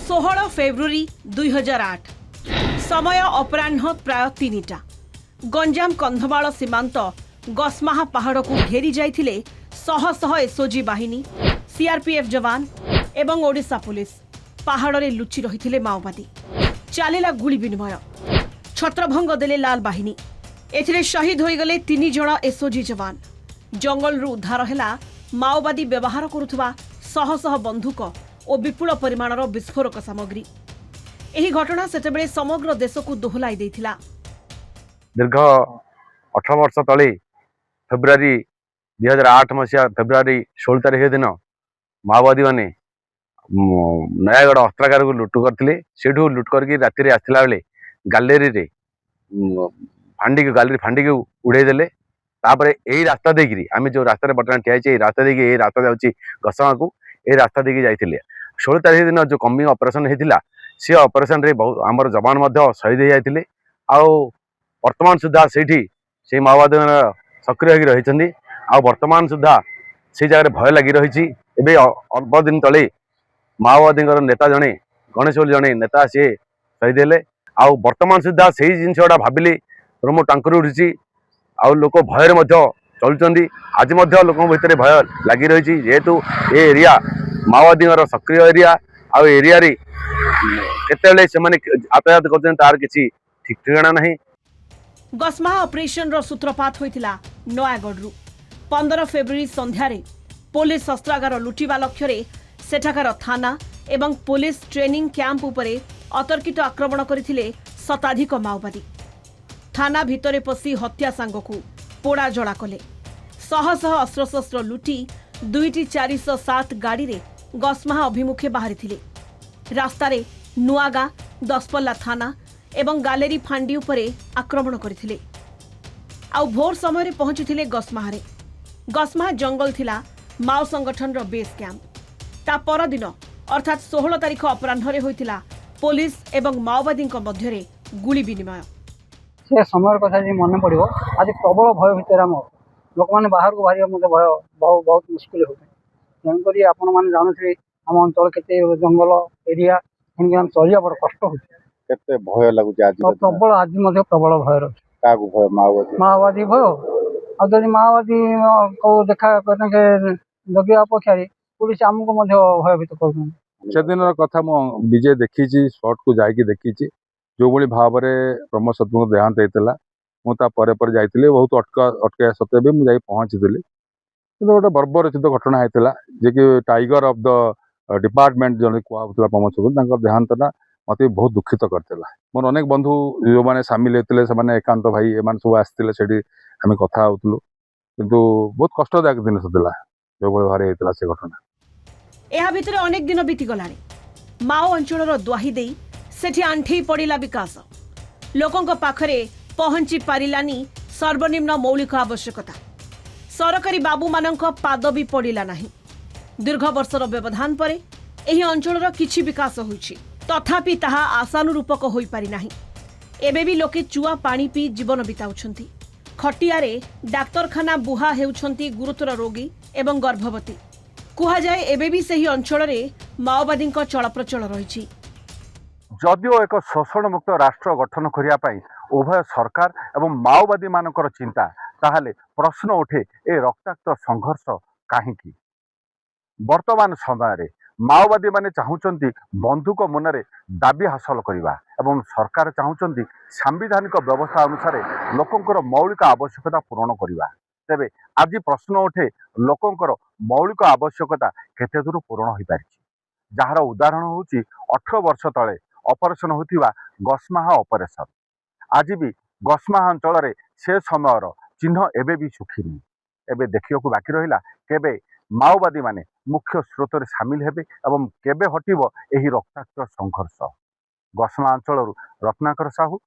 16 February 2008 समय अपराह्न प्राय 3टा गंजाम कंधमाल सीमांत गस्माहा पहाड़ को घेरी जाइथिले शह शह एसओजी बाहिनी सीआरपीएफ जवान एवं ओडिशा पुलिस पहाड़ रे लुचि रहिथिले माओवादी चलिला गुली विनिमय छत्रभंग देले लाल बाहिनी एथिरे शहीद होई गले 3 जण एसओजी जवान जंगल रु उद्धार हेला माओवादी व्यवहार करुथबा शह शह बंधुक और विपुल परिमाणर विस्फोरक सामग्री। एही घटना सेतेबेले समग्र देश को दोहलाई देथिला। दीर्घ 18 वर्ष तले फेब्रुआरी 2008 मसीहा फेब्रुआरी 16 तारीख दिन माओवादी माने नयागढ़ अस्त्रागार को लुट करथिले। सेठू लुट करके राति आसला बेले गैलेरी रे गैलेरी फांडी को उड़े देले। तापरे एही रास्ता देकी आमे जो रास्ता बर्तमान ठिया छै रास्ता देकी एही रास्ता जाउची गसमा को ए रास्ता देकी जाइथिले। 16 तारीख दिन जो कम्बिंग ऑपरेशन हेतिला से ऑपरेशन रे बहुत आमर जवान मध्य शहीद हो जाइथिले। आ वर्तमान सुधा से माओवादी सक्रिय होगी रही वर्तमान सुधा से जगह भय लगी रही। अल्प दिन तले माओवादी नेता जड़े गणेश बोली जड़े नेता सी शहीद हेले। वर्तमान सुधा से जिनसा भाविली रोम टांकुर उठी लोक भयर चलुंट। आज लोक भितर भय लगी रही जेहेतु ये एरिया माओवादी सक्रिय एरिया एरिया केतेबेले से यातायात कर तार किसी ठीक ठिकाना नहीं। गस्माहा ऑपरेशन रो सूत्रपात होइतिला नयागढ़ 15 फेब्रुआरी संध्यारे पुलिस शस्त्रागार लुटिबा लक्ष्य सेठाकार थाना एवं पुलिस ट्रेनिंग कैंप उपरे अतर्कित आक्रमण करथिले शताधिक माओवादी। थाना भितरे पसी हत्या सांगकू पोड़ा जड़ा कले। शह शह अस्त्रशस्त्र लुटी 2टी 407 गाड़ी रे गस्माहा अभिमुखे बाहरी रास्तारे नुआगा दसपल्ला थाना एवं गैलेरी फांडी उपरे आक्रमण करथिले। आउ भोर समय पहुंचीथिले गस्माहारे। गस्माहा जंगल थिला माओ संगठन रो बेस कैंप। ता पर दिन अर्थात 16 तारीख अपराह्न होइतिला पुलिस एवं माओवादी मध्य गुली विनिमय। से समय कथा मन पड़ो आज प्रबल भय भितर आम लोक मैंने बाहर को बाहर भय बहुत मुस्किल हो तेणुक आपण मैंने जानते आम अंचल के जंगल एरिया चलिया बड़ कष्ट हो भय लगुच प्रबल आज प्रबल भय रही माओवादी भय आदि माओवादी को देखा जगिया अपेक्षा पुलिस आमको भयभीत कर दिन कथा मुझे देखी स्पॉट को जाकि देखी जो भाई भाव में प्रमोद सतु देहांत होता मुझे जाइए बहुत अटक सत्वे भी मुझे पहुँची कि गोटे बर्बरचित घटना होता जे कि टाइगर ऑफ द डिपार्टमेंट जन कहला प्रमोद सतु देहांतना मत बहुत दुखित करता। मोर अनेक बंधु जो मैंने सामिल होते से एकांत भाई एम सब आसते से आम कथा होलु किंतु बहुत कष्टदायक दिन था जो भाई होता से घटना। एहा भितर अनेक दिन बीतीगलानी माओ अंचल द्वाही दे सेठी आंठी पड़िला विकास लोकों पाखरे पहुंची पारिलानी सर्वनिम्न मौलिक आवश्यकता सरकारी बाबू मानक पाद भी पड़िला नहीं। दीर्घ वर्षर व्यवधान परे एही अंचलर किछि विकास होइछि तथापि ताहा आशानुरूपक होई पारि नाही। एबे भी लोके चुआ पानी पी जीवन बिताउछंती। खटियारे डाक्तरखाना बुहा हेउछंती गुरुतर रोगी एवं गर्भवती। कुहा जाए एबे भी सही अंचल रे माओवादी चलप्रचल रही। जदिओ एक शोषण मुक्त राष्ट्र गठन करने उभय सरकार एवं माओवादी मानकर चिंता ताहले प्रश्न उठे ए रक्ताक्त संघर्ष काहींकी। वर्तमान समय माओवादी माने चाहूचंती बंधुक मुनरे दाबी हासिल करवा एवं सरकार चाहूचंती सांविधानिक व्यवस्था अनुसार लोकंकर मौलिक आवश्यकता पूरण करवा। तेबे आज प्रश्न उठे लोकंकर मौलिक आवश्यकता केते दूर पूरण हो पारि। जार उदाहरण होची 18 वर्ष तले ऑपरेशन होतिबा गस्माहा ऑपरेशन। आज भी गस्माहा अंचल से समयर चिन्ह एबे भी सुखीनी। एबे देखियो को बाकी रहिला केबे माओवादी माने मुख्य स्रोत रे शामिल हेबे एवं केबे हटिबो एही रक्ताक्त संघर्ष। गस्मा अंचल रत्नाकर साहू।